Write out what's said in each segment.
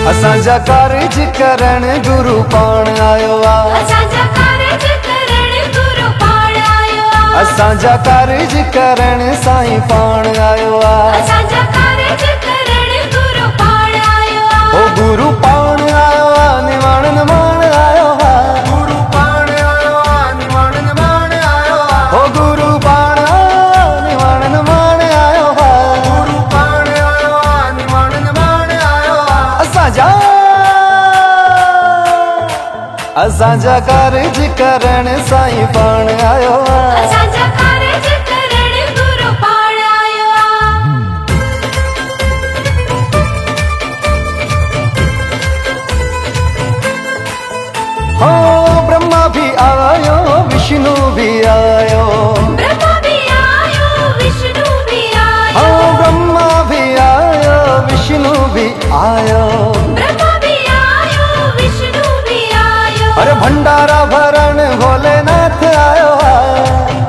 असांजा कारज करण गुरु पाण आयो आ। असांजा कारज करण गुरु पाण आयो आ। असांजा कारज करण साईं पाण आयो आ। असांजा कारज करण गुरु पाण आयो आ। ओ गुरु पाण आयो आ, निवाण नमाण आयो आ। गुरु पाण आयो आ, निवाण नमाण आयो आ। ओ गुरु पाण आयो आ, निवाण नमाण आयो आ। गुरु पाण आयो आ, निवाण नमाण आयो आ। असांजा कारज करण साईं पाण आयो आ। असांजा कारज करण गुरु पाण आयो आ। हो ब्रह्मा भी आयो, विष्णु भी आयो। ब्रह्मा भी आयो, विष्णु भी आयो। हो ब्रह्मा भी आयो, विष्णु भी आयो। ब्रह्मा भी आयो, विष्णु भी आयो। अरे भंडारा भरण भोलेनाथ आयो आ।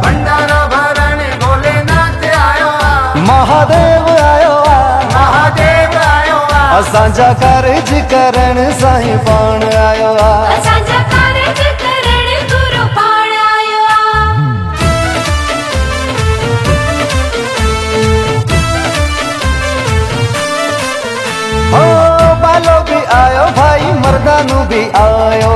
भंडारा भरण भोलेनाथ आयो आ। महादेव आयो आ। महादेव आयो आ। असांजा कारज करण साईं पाण आयो आ। असांजा कारज करण गुरु पाण आयो आ। हो बालो भी आयो, भाई मर्दानू भी आयो।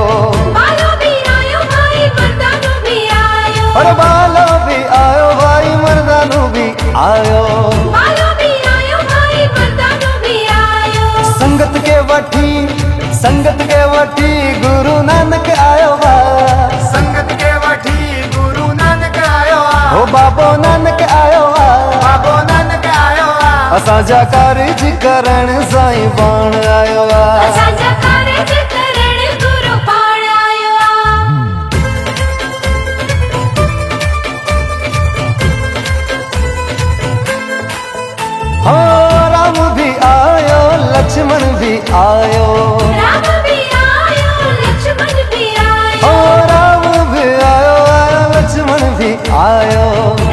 बालो भी आयो, भाई मर्दानू भी आयो। अरे बालो भी आयो, भाई मर्दानू भी आयो। बालो भी आयो, भाई मर्दानू भी आयो। संगत के वठी गुरु नानक आयो आ। संगत के वठी गुरु नानक आयो आ। हो बाबो नानक आयो आ। बाबो नानक आयो आ। असांजा कारज करण साईं पाण आयो आ। असांजा कारज करण गुरु पाण आयो आ। हो राम भी आयो, लक्ष्मण भी आयो। राम भी आयो, लक्ष्मण भी आयो। हो राम भी आयो, लक्ष्मण भी आयो।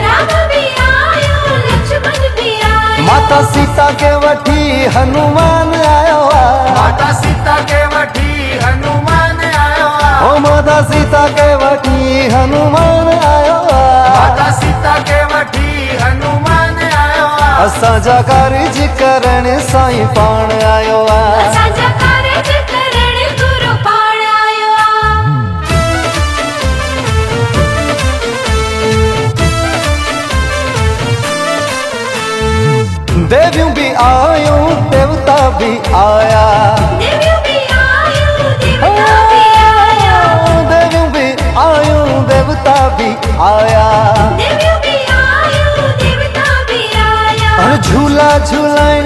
राम भी आयो, लक्ष्मण भी आयो। माता सीता के वठी हनुमान आयो आ। माता सीता के वठी हनुमान आयो आ। ओ माता सीता के वठी हनुमान आयो आ। माता सीता के वठी हनुमान आयो आ। असांजा कारज करण साईं पाण आयो आ। असांजा कारज करण गुरु पाण आयो आ। देवियों भी आयो, देवता भी आया। देवियों भी आयो, देवता भी आयो। देवियों भी आयो, देवता भी आया। देवियों भी आयो, देवता भी आयो। और झूला झूलाइन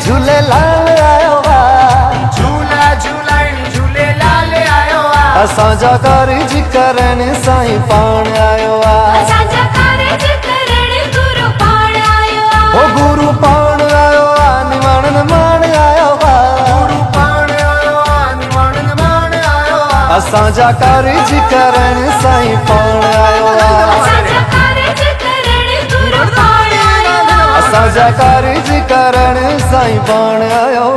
झूले लाल आयो आ। झूला झूलाइन झूले लाल आयो आ। असांजा कारज करण साईं पाण आयो आ। असांजा कारज करण गुरु पाण आयो आ। ओ गुरु पाण आयो आ, निवाण नमाण आयो आ। गुरु पाण आयो आ, निवाण नमाण आयो आ। असांजा कारज करण साईं पाण आयो आ। असांजा कारज करण गुरु पाण आयो आ। असांजा कारज करण साईं पाण आयो